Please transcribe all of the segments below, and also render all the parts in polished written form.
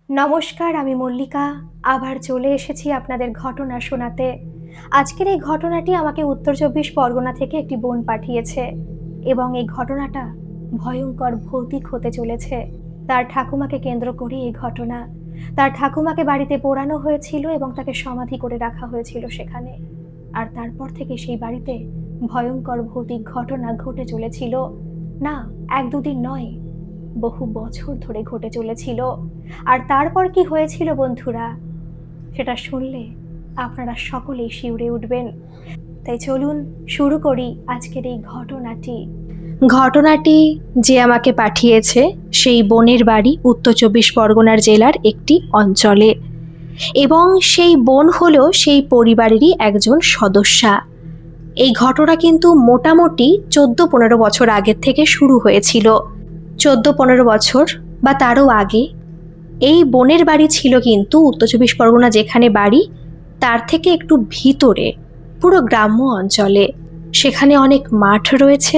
নমস্কার, আমি মল্লিকা। আবার চলে এসেছি আপনাদের ঘটনা শোনাতে। আজকের এই ঘটনাটি আমাকে উত্তর ২৪ পরগনা থেকে একটি বোন পাঠিয়েছে এবং এই ঘটনাটা ভয়ঙ্কর ভৌতিক হতে চলেছে। তার ঠাকুমাকে কেন্দ্র করে এই ঘটনা। তার ঠাকুমাকে বাড়িতে পোড়ানো হয়েছিল এবং তাকে সমাধি করে রাখা হয়েছিল সেখানে। আর তারপর থেকে সেই বাড়িতে ভয়ঙ্কর ভৌতিক ঘটনা ঘটে চলেছিল। না, ১-২ দিন নয়, বহু বছর ধরে ঘটে চলেছিল। আর তারপর কি হয়েছিল বন্ধুরা, সেটা শুনলে আপনারা সকলেই শিউরে উঠবেন। তাই চলুন শুরু করি আজকের এই ঘটনাটি যে আমাকে পাঠিয়েছে সেই বোনের বাড়ি উত্তর ২৪ পরগনার জেলার একটি অঞ্চলে, এবং সেই বোন হলো সেই পরিবারেরই একজন সদস্যা। এই ঘটনা কিন্তু মোটামুটি ১৪-১৫ বছর আগের থেকে শুরু হয়েছিল। ১৪-১৫ বছর বা তারও আগে এই বোনের বাড়ি ছিল কিন্তু উত্তর ২৪ পরগনা যেখানে বাড়ি তার থেকে একটু ভিতরে, পুরো গ্রাম্য অঞ্চলে। সেখানে অনেক মাঠ রয়েছে,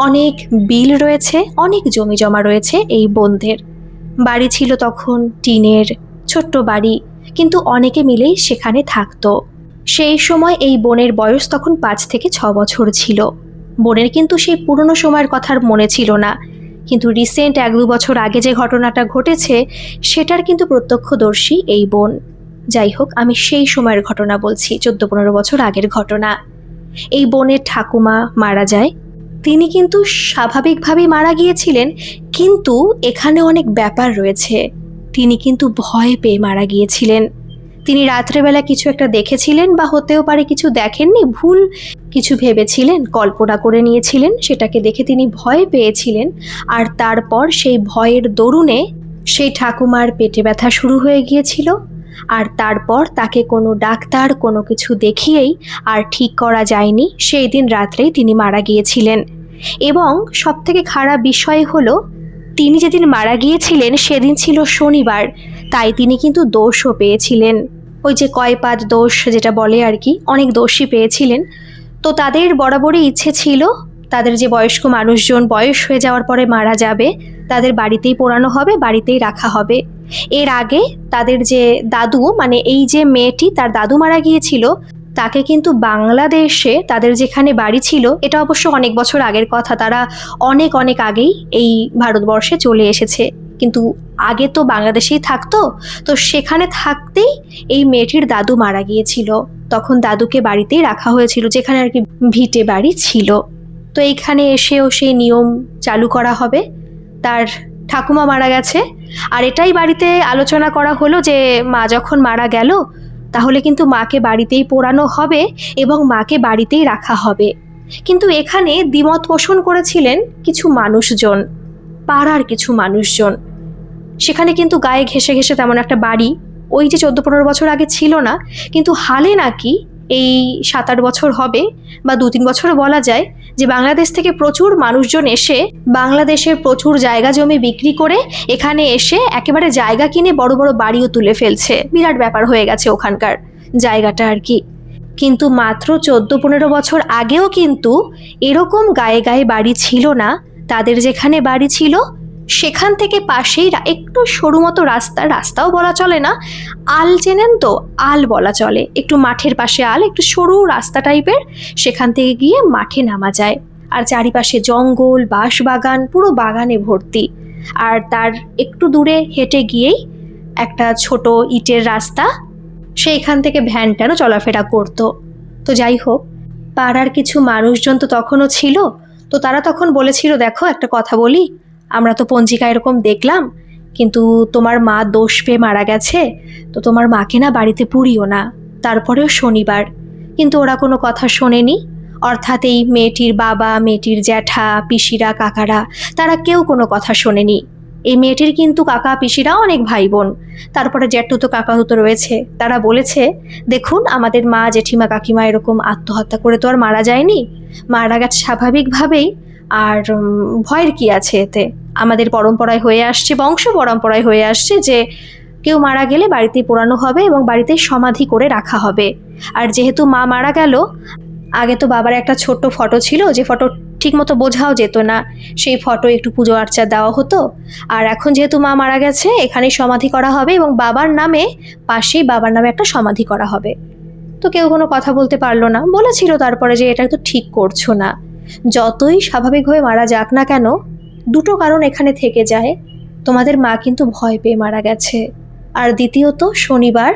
অনেক বিল রয়েছে, অনেক জমি জমা রয়েছে। এই বোনদের বাড়ি ছিল তখন টিনের ছোট্ট বাড়ি, কিন্তু অনেকে মিলেই সেখানে থাকতো। সেই সময় এই বোনের বয়স তখন ৫ থেকে ৬ বছর ছিল। বোনের কিন্তু সেই পুরনো সময়ের কথা আর মনে ছিল না, কিন্তু রিসেন্ট ১-২ বছর আগে যে ঘটনাটা ঘটেছে সেটার কিন্তু প্রত্যক্ষদর্শী এই বোন। যাই হোক, আমি সেই সময়ের ঘটনা বলছি, ১৪-১৫ বছর আগের ঘটনা। এই বোনের ঠাকুমা মারা যায়। তিনি কিন্তু স্বাভাবিকভাবেই মারা গিয়েছিলেন, কিন্তু এখানে অনেক ব্যাপার রয়েছে। তিনি কিন্তু ভয় পেয়ে মারা গিয়েছিলেন। তিনি রাত্রেবেলা কিছু একটা দেখেছিলেন, বা হতেও পারে কিছু দেখেননি, ভুল কিছু ভেবেছিলেন, কল্পনা করে নিয়েছিলেন, সেটাকে দেখে তিনি ভয় পেয়েছিলেন। আর তারপর সেই ভয়ের দরুনে সেই ঠাকুমার পেটে ব্যথা শুরু হয়ে গিয়েছিল। আর তারপর তাকে কোনো ডাক্তার কোনো কিছু দেখিয়েই আর ঠিক করা যায়নি, সেই দিন রাত্রেই তিনি মারা গিয়েছিলেন। এবং সবথেকে খারাপ বিষয় হলো, তিনি যেদিন মারা গিয়েছিলেন সেদিন ছিল শনিবার, তাই তিনি কিন্তু দোষও পেয়েছিলেন। ওই যে কয়পাদ দোষ যেটা বলে আর কি, অনেক দোষই পেয়েছিলেন। তো তাদের বরাবরই ইচ্ছে ছিল তাদের যে বয়স্ক মানুষজন বয়স হয়ে যাওয়ার পরে মারা যাবে তাদের বাড়িতেই পোড়ানো হবে, বাড়িতেই রাখা হবে। এর আগে তাদের যে দাদু, মানে এই যে মেয়েটি, তার দাদু মারা গিয়েছিল, তাকে কিন্তু বাংলাদেশে তাদের যেখানে বাড়ি ছিল, এটা অবশ্য অনেক বছর আগের কথা, তারা অনেক অনেক আগেই এই ভারতবর্ষে চলে এসেছে, কিন্তু আগে তো বাংলাদেশেই থাকতো। তো সেখানে থাকতেই এই মেয়েটির দাদু মারা গিয়েছিল। তখন দাদুকে বাড়িতেই রাখা হয়েছিল, যেখানে আর কি ভিটে বাড়ি ছিল। তো এইখানে এসেও সেই নিয়ম চালু করা হবে। তার ঠাকুমা মারা গেছে, আর এটাই বাড়িতে আলোচনা করা হলো যে মা যখন মারা গেল তাহলে কিন্তু মাকে বাড়িতেই পোড়ানো হবে এবং মাকে বাড়িতেই রাখা হবে। কিন্তু এখানে দ্বিমত পোষণ করেছিলেন কিছু মানুষজন, পাড়ার কিছু মানুষজন। সেখানে কিন্তু গায়ে ঘেঁষে ঘেঁষে তেমন একটা বাড়ি ওই যে ১৪-১৫ বছর আগে ছিল না, কিন্তু হালে নাকি এই ৭-৮ বছর হবে বা ২-৩ বছরও বলা যায়, যে বাংলাদেশ থেকে প্রচুর মানুষজন এসে বাংলাদেশের প্রচুর জায়গা জমি বিক্রি করে এখানে এসে একেবারে জায়গা কিনে বড় বড় বাড়িও তুলে ফেলছে। বিরাট ব্যাপার হয়ে গেছে ওখানকার জায়গাটা আর কি। কিন্তু মাত্র ১৪-১৫ বছর আগেও কিন্তু এরকম গায়ে গায়ে বাড়ি ছিল না। তাদের যেখানে বাড়ি ছিল সেখান থেকে পাশেই একটু সরু মতো রাস্তাও বলা চলে না, আল চেনেন তো, আল বলা চলে, একটু মাঠের পাশে আল, একটু সরু রাস্তা টাইপের, সেখান থেকে গিয়ে মাঠে নামা যায়। আর চারিপাশে জঙ্গল, বাঁশবাগান, পুরো বাগানে ভর্তি। আর তার একটু দূরে হেঁটে গিয়েই একটা ছোট ইটের রাস্তা, সেইখান থেকে ভ্যান ট্যানও চলাফেরা করতো। তো যাই হোক, পাড়ার কিছু মানুষজন তো তখনও ছিল। তো তারা তখন বলেছিল, দেখো একটা কথা বলি, আমরা তো পঞ্জিকা এরকম দেখলাম, কিন্তু তোমার মা দোষ পেয়ে মারা গেছে, তো তোমার মাকে না বাড়িতে পুড়িও না। তারপরেও শনিবার। কিন্তু ওরা কোনো কথা শোনেনি। অর্থাৎ এই মেয়েটির বাবা, মেয়েটির জ্যাঠা, পিসিরা, কাকারা, তারা কেউ কোনো কথা শোনেনি। এই মেয়েটির কিন্তু কাকা পিসিরা অনেক ভাই বোন, তারপরে জ্যাঠতুতো কাকাতুতো রয়েছে। তারা বলেছে, দেখুন আমাদের মা, জেঠিমা, কাকিমা এরকম আত্মহত্যা করে তো আর মারা যায়নি, মারা গেছে স্বাভাবিকভাবেই। আর ভয়ের কি আছে এতে? আমাদের পরম্পরায় হয়ে আসছে, বংশ পরম্পরায় হয়ে আসছে যে কেউ মারা গেলে বাড়িতেই পোড়ানো হবে এবং বাড়িতেই সমাধি করে রাখা হবে। আর যেহেতু মা মারা গেল, আগে তো বাবার একটা ছোট্ট ফটো ছিল, যে ফটো ঠিকমতো বোঝাও যেত না। সেই ফটো একটু পুজো আর্চা দেওয়া হতো। আর এখন যেহেতু মা মারা গেছে, এখানেই সমাধি করা হবে এবং বাবার নামে পাশেই বাবার নামে একটা সমাধি করা হবে। তো কেউ কোনো কথা বলতে পারলো না, বলেছিল তারপরে যে এটা তো ঠিক করছো না, যতই স্বাভাবিকভাবে মারা যাক না কেন, দুটো কারণ এখানে থেকে যায়। তোমাদের মা কিন্তু ভয় পেয়ে মারা গেছে, আর দ্বিতীয়ত শনিবার,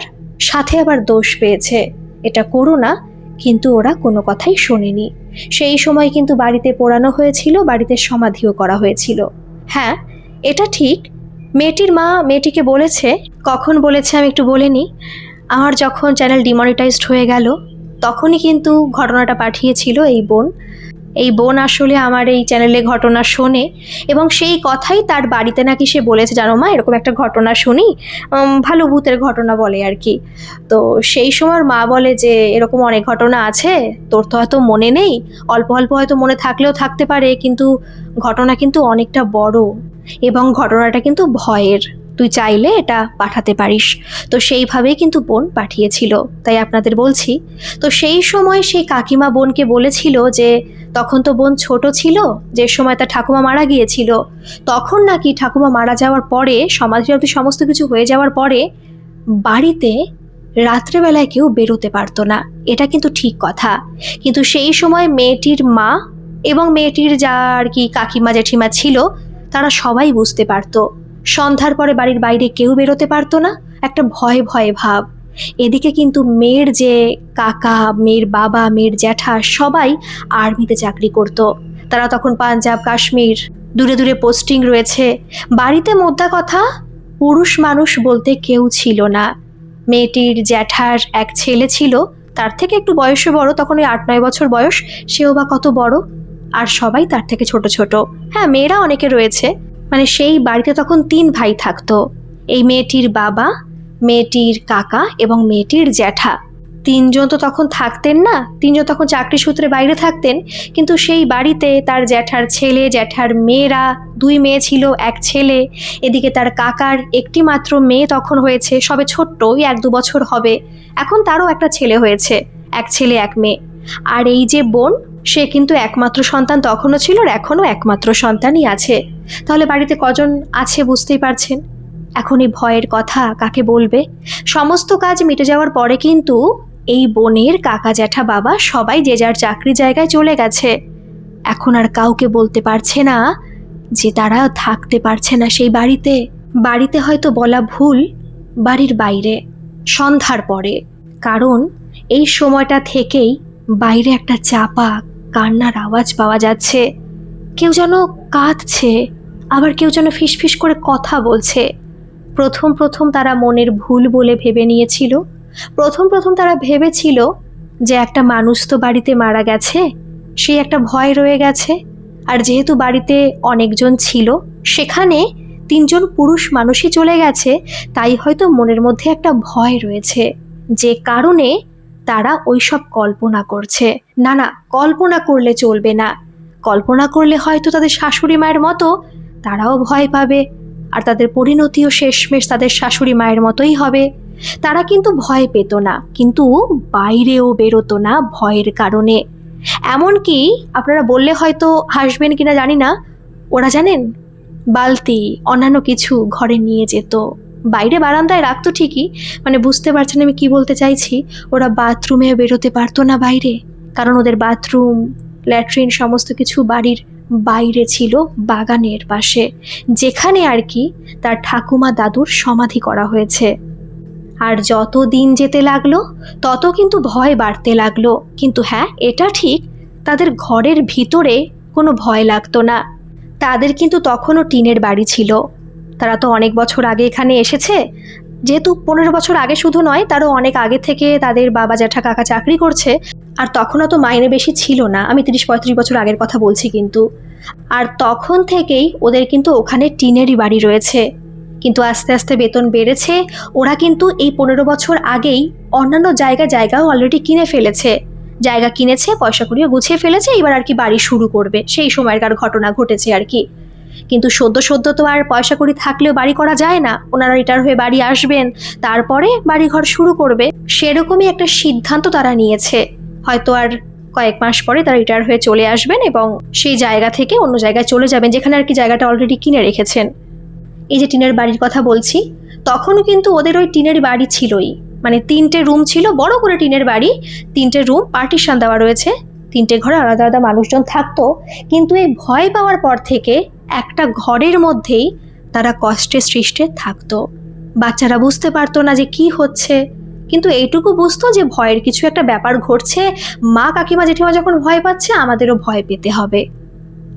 সাথে আবার দোষ পেয়েছে। এটা করো না। কিন্তু ওরা কোনো কথাই শোনেনি। সেই সময় কিন্তু বাড়িতে পোড়ানো হয়েছিল, বাড়িতে সমাধিও করা হয়েছিল। হ্যাঁ, এটা ঠিক। মেয়েটির মা মেয়েটিকে বলেছে, কখন বলেছে আমি একটু বলে নিই। আমার যখন চ্যানেল ডিমনিটাইজড হয়ে গেল, তখনই কিন্তু ঘটনাটা পাঠিয়েছিল এই বোন। এই বোন আসলে আমার এই চ্যানেলে ঘটনা শোনে এবং সেই কথাই তার বাড়িতে নাকি সে বলেছে, জানো মা এরকম একটা ঘটনা শুনি, ভালো ভূতের ঘটনা বলে আর কি। তো সেই সময় মা বলে যে এরকম অনেক ঘটনা আছে, তোর তো হয়তো মনে নেই, অল্প অল্প হয়তো মনে থাকলেও থাকতে পারে, কিন্তু ঘটনা কিন্তু অনেকটা বড় এবং ঘটনাটা কিন্তু ভয়ের, তুই চাইলে এটা পাঠাতে পারিস। তো সেইভাবেই কিন্তু বোন পাঠিয়েছিল, তাই আপনাদের বলছি। তো সেই সময় সেই কাকিমা বোনকে বলেছিল যে তখন তো বোন ছোট ছিল, যে সময় তার ঠাকুমা মারা গিয়েছিল, তখন নাকি ঠাকুমা মারা যাওয়ার পরে, সমাধি অবধি সমস্ত কিছু হয়ে যাওয়ার পরে বাড়িতে রাত্রেবেলায় কেউ বেরোতে পারতো না। এটা কিন্তু ঠিক কথা। কিন্তু সেই সময় মেয়েটির মা এবং মেয়েটির যা আর কি কাকিমা জেঠিমা ছিল, তারা সবাই বুঝতে পারতো সন্ধ্যার পরে বাড়ির বাইরে কেউ বেরোতে পারতো না, একটা ভয়ে ভয়ে ভাব। এদিকে কিন্তু মেয়ের যে কাকা, মেয়ের বাবা, মেয়ের জ্যাঠা সবাই আর্মিতে চাকরি করত। তারা তখন পাঞ্জাব, কাশ্মীর, দূরে দূরে পোস্টিং রয়েছে। বাড়িতে মোদ্দা কথা পুরুষ মানুষ বলতে কেউ ছিল না। মেয়েটির জ্যাঠার এক ছেলে ছিল, তার থেকে একটু বয়সে বড়, তখন ওই 8-9 বছর বয়স, সেও বা কত বড়, আর সবাই তার থেকে ছোট ছোট। হ্যাঁ, মেয়েরা অনেকে রয়েছে। মানে সেই বাড়িতে তখন 3 ভাই থাকতো, এই মেয়েটির বাবা, মেয়েটির কাকা এবং মেয়েটির জ্যাঠা। 3 জন তো তখন থাকতেন না, 3 জন তখন চাকরি সূত্রে বাইরে থাকতেন। কিন্তু সেই বাড়িতে তার জ্যাঠার ছেলে, জ্যাঠার মেয়েরা, 2 মেয়ে ছিল, 1 ছেলে। এদিকে তার কাকার একটি মাত্র মেয়ে তখন হয়েছে, সবে ছোট্ট, ওই 1-2 বছর হবে। এখন তারও একটা ছেলে হয়েছে, 1 ছেলে 1 মেয়ে। আর এই যে বোন, সে কিন্তু একমাত্র সন্তান তখনও ছিল, আর এখনও একমাত্র সন্তানই আছে। তাহলে বাড়িতে কজন আছে বুঝতেই পারছেন। এখন এই ভয়ের কথা কাকে বলবে? সমস্ত কাজ মিটে যাওয়ার পরে কিন্তু এই বোনের কাকা, জ্যাঠা, বাবা সবাই যে যার চাকরি জায়গায় চলে গেছে। এখন আর কাউকে বলতে পারছে না যে তারা থাকতে পারছে না সেই বাড়িতে। বাড়িতে হয়তো বলা ভুল, বাড়ির বাইরে সন্ধ্যার পরে। কারণ এই সময়টা থেকেই বাইরে একটা চাপা কান্নার আওয়াজ পাওয়া যাচ্ছে। কেউ যেন কাঁদছে, আবার কেউ যেন ফিসফিস করে কথা বলছে। প্রথম প্রথম তারা মনের ভুল বলে ভেবে নিয়েছিল। প্রথম প্রথম তারা ভেবেছিল যে একটা মানুষ তো বাড়িতে মারা গেছে, সেই একটা ভয় রয়ে গেছে। আর যেহেতু বাড়িতে অনেকজন ছিল, সেখানে 3 জন পুরুষ মানুষই চলে গেছে, তাই হয়তো মনের মধ্যে একটা ভয় রয়েছে, যে কারণে তারা ওইসব কল্পনা করছে। না না, কল্পনা করলে চলবে না। কল্পনা করলে হয়তো তাদের শাশুড়ি মায়ের মতো তারাও ভয় পাবে, আর তাদের পরিণতিও শেষমেশ তাদের শাশুড়ি মায়ের মতোই হবে। তারা কিন্তু ভয় পেত না, কিন্তু বাইরেও বেরোতো না ভয়ের কারণে। এমনকি আপনারা বললে হয়তো হাসবেন কিনা জানি না, ওরা জানেন বালতি অন্যান্য কিছু ঘরে নিয়ে যেত, বাইরে বারান্দায় রাখতো ঠিকই, মানে বুঝতে পারছেন আমি কি বলতে চাইছি। ওরা বাথরুমেও বেরোতে পারতো না বাইরে, কারণ ওদের বাথরুম, ল্যাট্রিন সমস্ত কিছু বাড়ির বাইরে ছিল, বাগানের পাশে, যেখানে আর কি তার ঠাকুমা দাদুর সমাধি করা হয়েছে। আর যত দিন যেতে লাগলো তত কিন্তু ভয় বাড়তে লাগলো। কিন্তু হ্যাঁ, এটা ঠিক, তাদের ঘরের ভিতরে কোনো ভয় লাগতো না। তাদের কিন্তু তখনও টিনের বাড়ি ছিল। তারা তো অনেক বছর আগে এখানে এসেছে, যেহেতু 15 বছর আগে শুধু নয়, তারও অনেক আগে থেকে তাদের বাবা, জ্যাঠা, কাকা চাকরি করছে। আর তখনও তো মাইনে বেশি ছিল না, আমি 30-35 বছর আগের কথা বলছি কিন্তু। আর তখন থেকেই ওদের কিন্তু ওখানে টিনেরই বাড়ি রয়েছে। কিন্তু আস্তে আস্তে বেতন বেড়েছে, ওরা কিন্তু এই 15 বছর আগেই অন্যান্য জায়গাও অলরেডি কিনে ফেলেছে। জায়গা কিনেছে, পয়সা করিও গুছিয়ে ফেলেছে, এবার আর কি বাড়ি শুরু করবে, সেই সময়কার ঘটনা ঘটেছে আর কি। কিন্তু সদ্য তো আর পয়সা করি থাকলেও বাড়ি করা যায় না। ওনারা রিটায়ার হয়ে বাড়ি আসবেন, তারপরে বাড়িঘর শুরু করবে, সেরকমই একটা সিদ্ধান্ত তারা নিয়েছে। হয়তো আর কয়েক মাস পরে তারা রিটায়ার হয়ে চলে আসবেন এবং সেই জায়গা থেকে অন্য জায়গায় চলে যাবেন, যেখানে আর কি জায়গাটা অলরেডি কিনে রেখেছেন। এই যে টিনের বাড়ির কথা বলছি, তখনও কিন্তু ওদের ওই টিনের বাড়ি ছিলই, মানে 3টে রুম ছিল, বড় করে টিনের বাড়ি, 3টে রুম পার্টিশন দেওয়া রয়েছে, 3টে ঘরে আলাদা আলাদা মানুষজন থাকতো। কিন্তু এই ভয় পাওয়ার পর থেকে একটা ঘরের মধ্যেই তারা কষ্টে সৃষ্টে থাকতো। বাচ্চারা বুঝতে পারতো না যে কি হচ্ছে, কিন্তু এইটুকু বুঝতো যে ভয়ের কিছু একটা ব্যাপার ঘটছে, মা কাকিমা জেঠিমা যখন ভয় পাচ্ছে আমাদেরও ভয় পেতে হবে।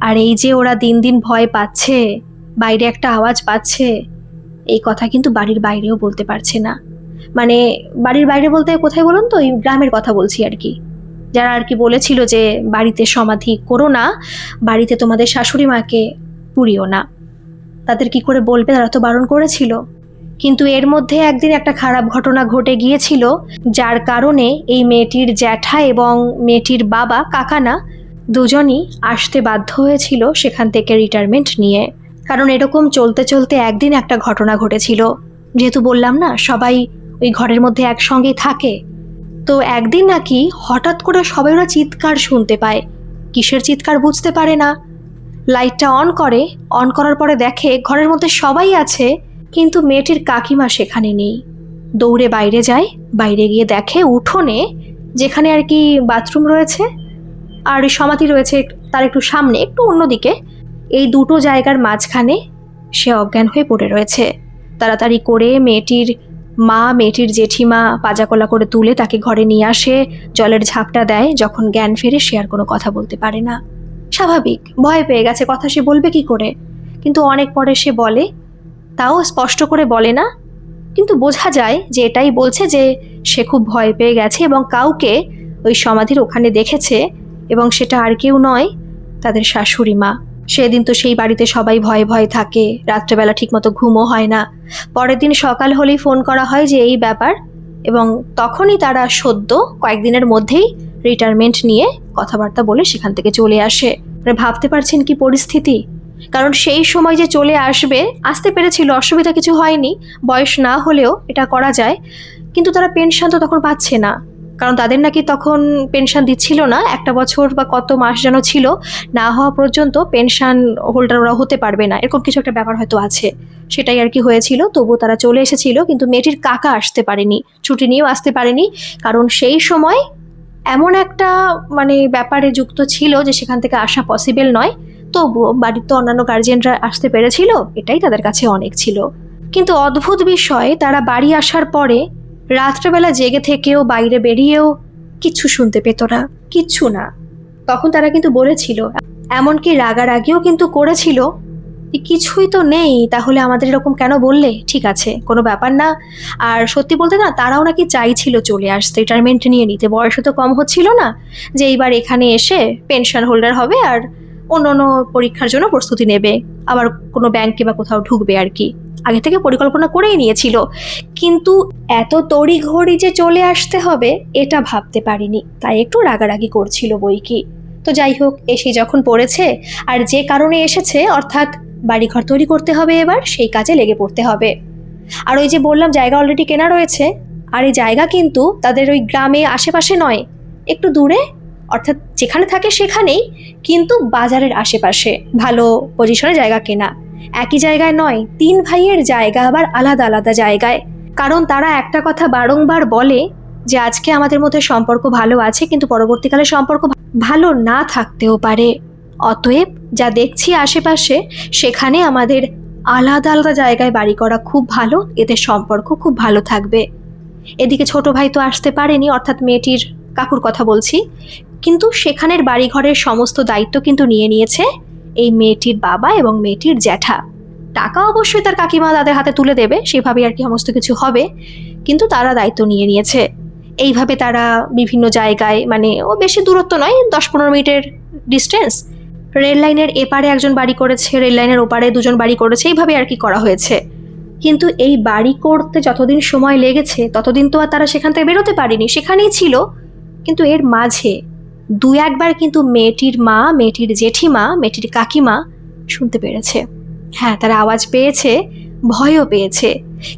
আর এই যে ওরা দিন দিন ভয় পাচ্ছে, বাইরে একটা আওয়াজ পাচ্ছে, এই কথা কিন্তু বাড়ির বাইরেও বলতে পারছে না। মানে বাড়ির বাইরে বলতে কোথায় বলুন তো, এই গ্রামের কথা বলছি আর কি, যারা আর কি বলেছিল যে বাড়িতে সমাধি করো না, বাড়িতে তোমাদের শাশুড়ি মাকে পুড়িও না, তাদের কি করে বলবে, তারা তো বারণ করেছিল। কিন্তু এর মধ্যে একদিন একটা খারাপ ঘটনা ঘটে গিয়েছিল, যার কারণে এই মেয়েটির জ্যাঠা এবং মেয়েটির বাবা কাকানা দুজনই আসতে বাধ্য হয়েছিল সেখান থেকে রিটায়ারমেন্ট নিয়ে। কারণ এরকম চলতে চলতে একদিন একটা ঘটনা ঘটেছিল, যেহেতু বললাম না সবাই ওই ঘরের মধ্যে একসঙ্গেই থাকে, তো একদিন নাকি হঠাৎ করে সবাই ওরা চিৎকার শুনতে পায়। কিসের চিৎকার বুঝতে পারে না, লাইটটা অন করার পরে দেখে ঘরের মধ্যে সবাই আছে, কিন্তু মেয়েটির কাকিমা সেখানে নেই। দৌড়ে বাইরে যায়, বাইরে গিয়ে দেখে উঠোনে, যেখানে আর কি বাথরুম রয়েছে আর সমাধি রয়েছে তার একটু সামনে, একটু অন্যদিকে, এই দুটো জায়গার মাঝখানে সে অজ্ঞান হয়ে পড়ে রয়েছে। তাড়াতাড়ি করে মেয়েটির মা, মেয়েটির জেঠিমা পাজাকলা করে তুলে তাকে ঘরে নিয়ে আসে, জলের ঝাপটা দেয়। যখন জ্ঞান ফেরে সে আর কোনো কথা বলতে পারে না। স্বাভাবিক, ভয় পেয়ে গেছে, কথা সে বলবে কি করে। কিন্তু অনেক পরে সে বলে, তাও স্পষ্ট করে বলে না, কিন্তু বোঝা যায় যে এটাই বলছে যে সে খুব ভয় পেয়ে গেছে এবং কাউকে ওই সমাধির ওখানে দেখেছে, এবং সেটা আর কেউ নয়, তাদের শাশুড়ি মা। সেদিন তো সেই বাড়িতে সবাই ভয়ে ভয়ে থাকে, রাত্রেবেলা ঠিকমতো ঘুমও হয় না। পরের দিন সকাল হলেই ফোন করা হয় যে এই ব্যাপার, এবং তখনই তারা সদ্য কয়েকদিনের মধ্যেই রিটায়ারমেন্ট নিয়ে কথাবার্তা বলে সেখান থেকে চলে আসে। ভাবতে পারছেন কি পরিস্থিতি? কারণ সেই সময় যে চলে আসতে পেরেছিল, অসুবিধা কিছু হয়নি, বয়স না হলেও এটা করা যায়, কিন্তু তারা পেনশন তো তখন পাচ্ছে না, কারণ তাদের নাকি তখন পেনশন দিচ্ছিল না, 1 বছর বা কত মাস যেন ছিল, না হওয়া পর্যন্ত পেনশন হোল্ডার ওরা হতে পারবে না, এরকম কিছু একটা ব্যাপার হয়তো আছে, সেটাই আর কি হয়েছিল। তবুও তারা চলে এসেছিল, কিন্তু মেয়েটির কাকা আসতে পারেনি, ছুটি নিয়েও আসতে পারেনি, কারণ সেই সময় এমন একটা মানে ব্যাপারে যুক্ত ছিল যে সেখান থেকে আসা পসিবল নয়। তবুও বাড়ির তো অন্যান্য গার্জিয়ানরা আসতে পেরেছিল, এটাই তাদের কাছে অনেক ছিল। কিন্তু অদ্ভুত বিষয়, তারা বাড়ি আসার পরে রাত্রেবেলা জেগে থেকেও বাইরে বেরিয়েও কিচ্ছু শুনতে পেত না, কিচ্ছু না। তখন তারা কিন্তু বলেছিল, এমনকি রাগারাগিও কিন্তু করেছিল, কিছুই তো নেই, তাহলে আমাদের এরকম কেন বললে, ঠিক আছে কোনো ব্যাপার না। আর সত্যি বলতে না, তারাও নাকি চাইছিল চলে আসতে, রিটায়ারমেন্ট নিয়ে নিতে, বয়সও তো কম হচ্ছিল না, যে এইবার এখানে এসে পেনশন হোল্ডার হবে আর অন্য অন্য পরীক্ষার জন্য প্রস্তুতি নেবে, আবার কোনো ব্যাংকে বা কোথাও ঢুকবে আর কি, আগে থেকে পরিকল্পনা করেই নিয়েছিল। কিন্তু এত তড়িঘড়ি যে চলে আসতে হবে এটা ভাবতে পারিনি, তাই একটু রাগারাগি করছিল বই কি। তো যাই হোক, এসে যখন পড়েছে আর যে কারণে এসেছে, অর্থাৎ বাড়িঘর তৈরি করতে হবে, এবার সেই কাজে লেগে পড়তে হবে। আর ওই যে বললাম জায়গা অলরেডি কেনা রয়েছে, আর এই জায়গা কিন্তু তাদের ওই গ্রামে আশেপাশে নয়, একটু দূরে, অর্থাৎ যেখানে থাকে সেখানেই, কিন্তু বাজারের আশেপাশে ভালো পজিশনে জায়গা কেনা। একই জায়গায় নয়, 3 ভাইয়ের জায়গা আবার আলাদা আলাদা জায়গায়। কারণ তারা একটা কথা বারংবার বলে যে আজকে আমাদের মধ্যে সম্পর্ক ভালো আছে, কিন্তু পরবর্তীকালে সম্পর্ক ভালো না থাকতেও পারে। অতএব যা দেখছি আশেপাশে, সেখানে আমাদের আলাদা আলাদা জায়গায় বাড়ি করা খুব ভালো, এদের সম্পর্ক খুব ভালো থাকবে। এদিকে ছোট ভাই তো আসতে পারেনি, অর্থাৎ মেয়েটির কাকুর কথা বলছি, কিন্তু সেখানের বাড়িঘরের সমস্ত দায়িত্ব কিন্তু নিয়ে নিয়েছে এই মেয়েটির বাবা এবং মেয়েটির জ্যাঠা। টাকা অবশ্যই তার কাকিমা তাদের হাতে তুলে দেবে, সেভাবে আর কি সমস্ত কিছু হবে, কিন্তু তারা দায়িত্ব নিয়ে নিয়েছে। এইভাবে তারা বিভিন্ন জায়গায়, মানে ও বেশি দূরত্ব নয়, 10-15 মিনিটের ডিস্টেন্স, রেল লাইনের এপারে একজন বাড়ি করেছে, রেল লাইনের ওপারে দুজন বাড়ি করেছে, এইভাবে আর কি করা হয়েছে। কিন্তু এই বাড়ি করতে যতদিন সময় লেগেছে ততদিন তো আর তারা সেখান থেকে বেরোতে পারেনি, সেখানেই ছিল। কিন্তু এর মাঝে 2-1 বার কিন্তু মেয়েটির মা, মেয়েটির জেঠিমা, মেয়েটির কাকিমা শুনতে পেরেছে। হ্যাঁ, তারা আওয়াজ পেয়েছে, ভয়ও পেয়েছে।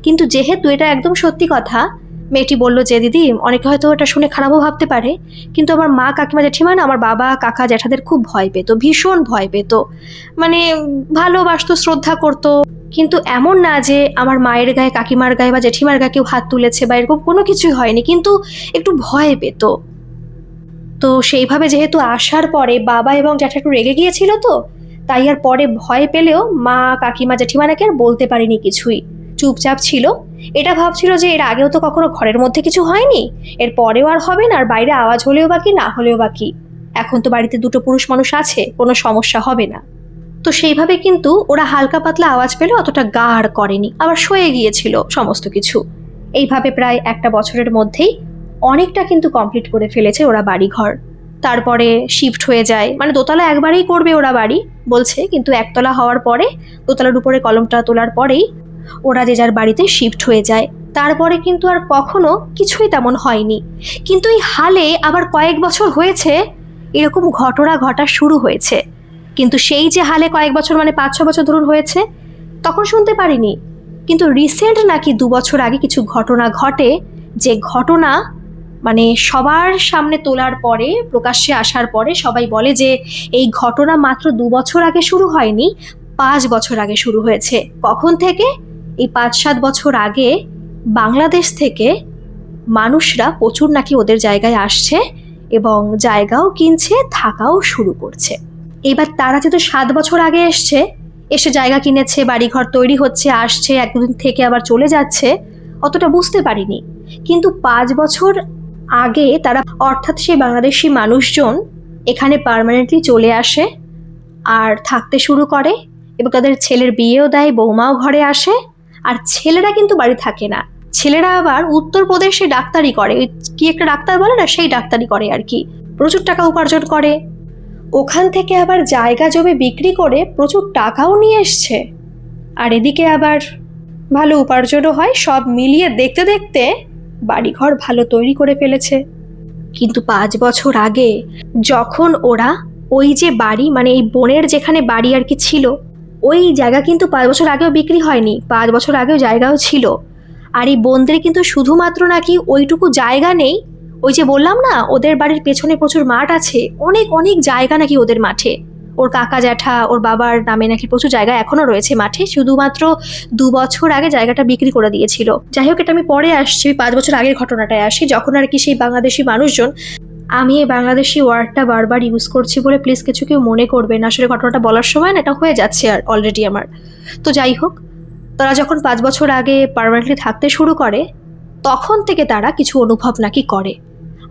কিন্তু যেহেতু এটা একদম সত্যি কথা, মেয়েটি বলল যে দিদি, অনেকে হয়তো এটা শুনে খারাপও ভাবতে পারে, কিন্তু আমার মা কাকিমা জেঠিমা না আমার বাবা কাকা জ্যাঠাদের খুব ভয় পেত, ভীষণ ভয় পেত, মানে ভালোবাসতো, শ্রদ্ধা করতো। কিন্তু এমন না যে আমার মায়ের গায়ে, কাকিমার গায়ে বা জেঠিমার গায়ে কেউ হাত তুলেছে বা এরকম কোনো কিছুই হয়নি, কিন্তু একটু ভয় পেত। তো সেইভাবে যেহেতু আসার পরে বাবা এবং জ্যাঠা একটু রেগে গিয়েছিল, তো তাই আর পরে ভয় পেলেও মা কাকিমা জেঠিমানাকে আর বলতে পারিনি কিছুই, চুপচাপ ছিল। এটা ভাবছিল যে এর আগেও তো কখনো ঘরের মধ্যে কিছু হয়নি, এর পরেও আর হবে না, আর বাইরে আওয়াজ হলেও বা কি না হলেও বা কি, এখন তো বাড়িতে দুটো পুরুষ মানুষ আছে, কোনো সমস্যা হবে না। তো সেইভাবে কিন্তু ওরা হালকা পাতলা আওয়াজ পেলে অতটা গা আর করেনি, আবার সয়ে গিয়েছিল সমস্ত কিছু। এইভাবে প্রায় একটা বছরের মধ্যেই অনেকটা কিন্তু কমপ্লিট করে ফেলেছে ওরা বাড়িঘর। তারপরে শিফট হয়ে যায়, মানে দোতলা একবারেই করবে ওরা বাড়ি বলছে, কিন্তু একতলা হওয়ার পরে, দোতলার উপরে কলমটা তোলার পরেই ওরা যে যার বাড়িতে শিফট হয়ে যায়। তারপরে কিন্তু আর কখনো কিছুই তেমন হয়নি। কিন্তু এই হালে আবার কয়েক বছর হয়েছে এরকম ঘটনা ঘটা শুরু হয়েছে। কিন্তু সেই যে হালে কয়েক বছর, মানে 5-6 বছর ধরুন হয়েছে, তখন শুনতে পারিনি। কিন্তু রিসেন্ট নাকি 2 বছর আগে কিছু ঘটনা ঘটে, যে ঘটনা মানে সবার সামনে তোলার পরে, প্রকাশ্যে আসার পরে সবাই বলে যে এই ঘটনা মাত্র 2 বছর আগে শুরু হয়নি, 5 বছর আগে শুরু হয়েছে। কখন থেকে? এই 5-7 বছর আগে বাংলাদেশ থেকে মানুষরা প্রচুর নাকি ওদের জায়গায় আসছে এবং জায়গাও কিনছে, থাকাও শুরু করছে। এবার তারা যেহেতু 7 বছর আগে এসছে, এসে জায়গা কিনেছে, বাড়িঘর তৈরি হচ্ছে, আসছে, একদিন থেকে আবার চলে যাচ্ছে, অতটা বুঝতে পারিনি। কিন্তু 5 বছর আগে তারা, অর্থাৎ সেই বাংলাদেশি মানুষজন এখানে পার্মানেন্টলি চলে আসে আর থাকতে শুরু করে, এবং তাদের ছেলের বিয়েও দেয়, বৌমাও ঘরে আসে। আর ছেলেরা কিন্তু বাড়ি থাকে না, ছেলেরা আবার উত্তরপ্রদেশে ডাক্তারি করে, ওই কি একটা ডাক্তার বলে না, সেই ডাক্তারি করে আর কি, প্রচুর টাকা উপার্জন করে। ওখান থেকে আবার জায়গা জমি বিক্রি করে প্রচুর টাকাও নিয়ে এসছে, আর এদিকে আবার ভালো উপার্জনও হয়। সব মিলিয়ে দেখতে দেখতে বাড়িঘর ভালো তৈরি করে ফেলেছে। কিন্তু 5 বছর আগে যখন ওরা ওই যে বাড়ি, মানে এই বোনের যেখানে বাড়ি আর কি ছিল, ওই জায়গা কিন্তু 5 বছর আগেও বিক্রি হয়নি, 5 বছর আগেও জায়গাও ছিল। আর এই বোনদের কিন্তু শুধুমাত্র নাকি ওইটুকু জায়গা নেই, ওই যে বললাম না ওদের বাড়ির পেছনে প্রচুর মাঠ আছে, অনেক অনেক জায়গা নাকি ওদের মাঠে। ওর কাকা জ্যাঠা, ওর বাবার নামে নাকি প্রচুর জায়গা এখনো রয়েছে মাঠে, শুধুমাত্র 2 বছর আগে জায়গাটা বিক্রি করে দিয়েছিল। যাই হোক, এটা আমি পরে আসছি, 5 বছর আগের ঘটনাটায় আসি, যখন আর কি সেই বাংলাদেশি মানুষজন, আমি এই বাংলাদেশি ওয়ার্ডটা বারবার ইউজ করছি বলে প্লিজ কিছু কেউ মনে করবে না, আসলে ঘটনাটা বলার সময় না এটা হয়ে যাচ্ছে আর অলরেডি আমার। তো যাই হোক, তারা যখন 5 বছর আগে পার্মানেন্টলি থাকতে শুরু করে, তখন থেকে তারা কিছু অনুভব নাকি করে।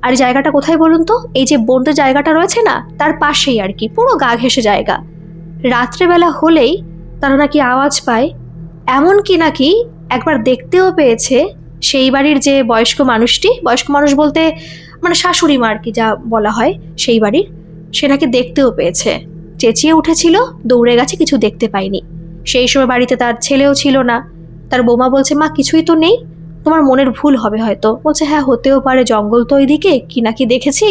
আর জায়গাটা কোথায় বলুন তো? এই যে বোনদের জায়গাটা রয়েছে না, তার পাশেই আর কি, পুরো গা ঘেঁষে জায়গা। রাত্রেবেলা হলেই তারা নাকি আওয়াজ পায়, এমনকি নাকি একবার দেখতেও পেয়েছে সেই বাড়ির যে বয়স্ক মানুষটি, বয়স্ক মানুষ বলতে মানে শাশুড়ি মা আর কি যা বলা হয় সেই বাড়ির, সে নাকি দেখতেও পেয়েছে, চেঁচিয়ে উঠেছিল, দৌড়ে গেছে, কিছু দেখতে পায়নি। সেই সময় বাড়িতে তার ছেলেও ছিল না। তার বৌমা বলছে, মা কিছুই তো নেই, তোমার মনের ভুল হবে হয়তো। বলছে, হ্যাঁ হতেও পারে, জঙ্গল তো ওইদিকে, কি নাকি দেখেছি।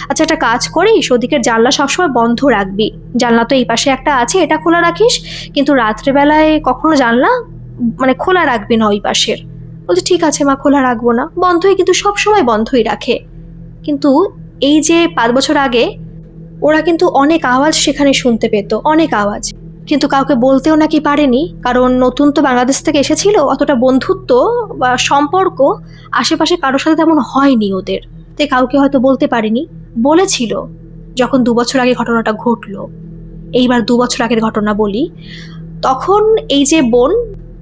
আচ্ছা একটা কাজ করিস, ওদিকের জানলা সবসময় বন্ধ রাখবি, জানলা তো এই পাশে একটা আছে, এটা খোলা রাখিস, কিন্তু রাত্রেবেলায় কখনো জানলা মানে খোলা রাখবি না ওই পাশের। বলছে ঠিক আছে মা, খোলা রাখবো না, বন্ধই, কিন্তু সবসময় বন্ধই রাখে। কিন্তু এই যে 5 বছর আগে ওরা কিন্তু অনেক আওয়াজ সেখানে শুনতে পেত, অনেক আওয়াজ, কিন্তু কাউকে বলতেও নাকি পারেনি, কারণ নতুন তো বাংলাদেশ থেকে এসেছিল, অতটা বন্ধুত্ব বা সম্পর্ক আশেপাশে কারোর সাথে তেমন হয়নি ওদের, তাই কাউকে হয়তো বলতে পারেনি। বলেছিল যখন 2 বছর আগে ঘটনাটা ঘটলো। এইবার 2 বছর আগের ঘটনা বলি। তখন এই যে বোন,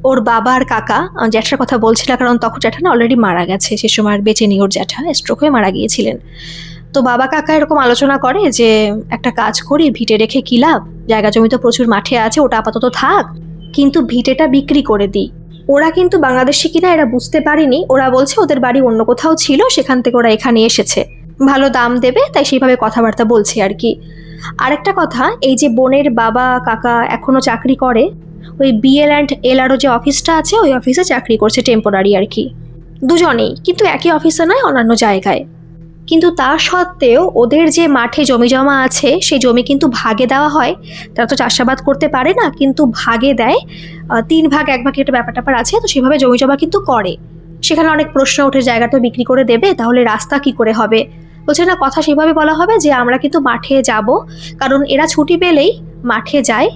ওর বাবা আর কাকা, জ্যাঠার কথা বলছিল কারণ তখন জ্যাঠা না অলরেডি মারা গেছে, সে সময় আর বেঁচে নেই, ওর জ্যাঠা স্ট্রোক হয়ে মারা গিয়েছিলেন। তো বাবা কাকা এরকম আলোচনা করে যে একটা কাজ করি, ভিটে রেখে কি লাভ, জায়গা জমি তো প্রচুর মাঠে আছে, ওটা আপাতত থাক, কিন্তু ভিটেটা বিক্রি করে দিই। ওরা কিন্তু বাংলাদেশি কিনা এরা বুঝতে পারেনি, ওরা বলছে ওদের বাড়ি অন্য কোথাও ছিল, সেখান থেকে ওরা এখানে এসেছে, ভালো দাম দেবে, তাই সেইভাবে কথাবার্তা বলছে আর কি। আরেকটা কথা, এই যে বোনের বাবা কাকা এখনো চাকরি করে, ওই BL&LRO যে অফিসটা আছে, ওই অফিসে চাকরি করছে টেম্পোরারি আর কি, দুজনেই, কিন্তু একই অফিসে নয়, অন্যান্য জায়গায়। কিন্তু তা সত্ত্বেও ওদের যে মাঠে জমি জমা আছে, সেই জমি কিন্তু ভাগে দেওয়া হয়। তারা তো চাষাবাদ করতে পারে না, কিন্তু ভাগে দেয়, 3 ভাগ 1 ভাগ একটা ব্যাপার ট্যাপার আছে, তো সেভাবে জমি জমা কিন্তু করে। সেখানে অনেক প্রশ্ন ওঠে, জায়গাটা বিক্রি করে দেবে, তাহলে রাস্তা কি করে হবে? বলছে না, কথা সেভাবে বলা হবে যে আমরা কিন্তু মাঠে যাব, কারণ এরা ছুটি পেলেই মাঠে যায়,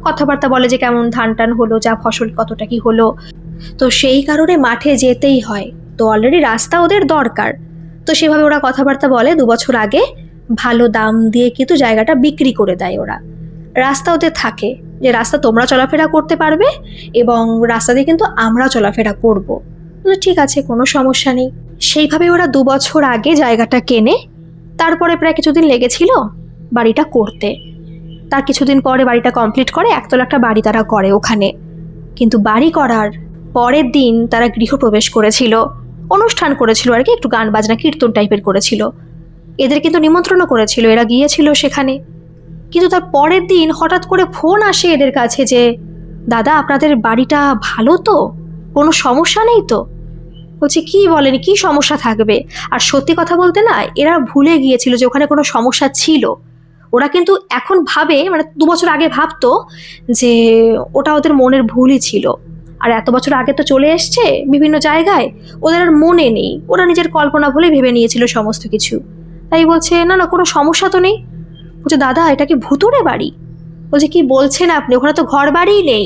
কথাবার্তা বলে যে কেমন ধান টান হলো, যা ফসল কতটা কি হলো, তো সেই কারণে মাঠে যেতেই হয়, তো অলরেডি রাস্তা ওদের দরকার। তো সেভাবে ওরা কথাবার্তা বলে, 2 বছর আগে ভালো দাম দিয়ে কিন্তু জায়গাটা বিক্রি করে দেয় ওরা। রাস্তা ওদের থাকে যে রাস্তা তোমরা চলাফেরা করতে পারবে এবং রাস্তা দিয়ে কিন্তু আমরা চলাফেরা করব। ঠিক আছে, কোনো সমস্যা নেই। সেইভাবে ওরা 2 বছর আগে জায়গাটা কেনে, তারপরে প্রায় কিছুদিন লেগেছিল বাড়িটা করতে। তার কিছুদিন পরে বাড়িটা কমপ্লিট করে, একতলা একটা বাড়ি তারা করে ওখানে। কিন্তু বাড়ি করার পরের দিন তারা গৃহপ্রবেশ করেছিল, অনুষ্ঠান করেছিল আর কি, একটু গান বাজনা কীর্তন টাইপের করেছিল। এদের কিন্তু নিমন্ত্রণও করেছিল, এরা গিয়েছিল সেখানে। কিন্তু তার পরের দিন হঠাৎ করে ফোন আসে এদের কাছে যে দাদা আপনাদের বাড়িটা ভালো তো, কোনো সমস্যা নেই তো? বলছে কি বলেন, কি সমস্যা থাকবে? আর সত্যি কথা বলতে না, এরা ভুলে গিয়েছিল যে ওখানে কোনো সমস্যা ছিল। ওরা কিন্তু এখন ভাবে, মানে 2 বছর আগে ভাবতো যে ওটা ওদের মনের ভুলই ছিল। আর এত বছর আগে তো চলে এসছে বিভিন্ন জায়গায়, ওদের আর মনে নেই, ওরা নিজের কল্পনা ভুলে ভেবে নিয়েছিল সমস্ত কিছু। তাই বলছে না না, কোনো সমস্যা তো নেই। বলছে দাদা এটা কি ভুতুড়ে বাড়ি? বলছে কি বলছেন আপনি, ওখানে তো ঘর বাড়িই নেই,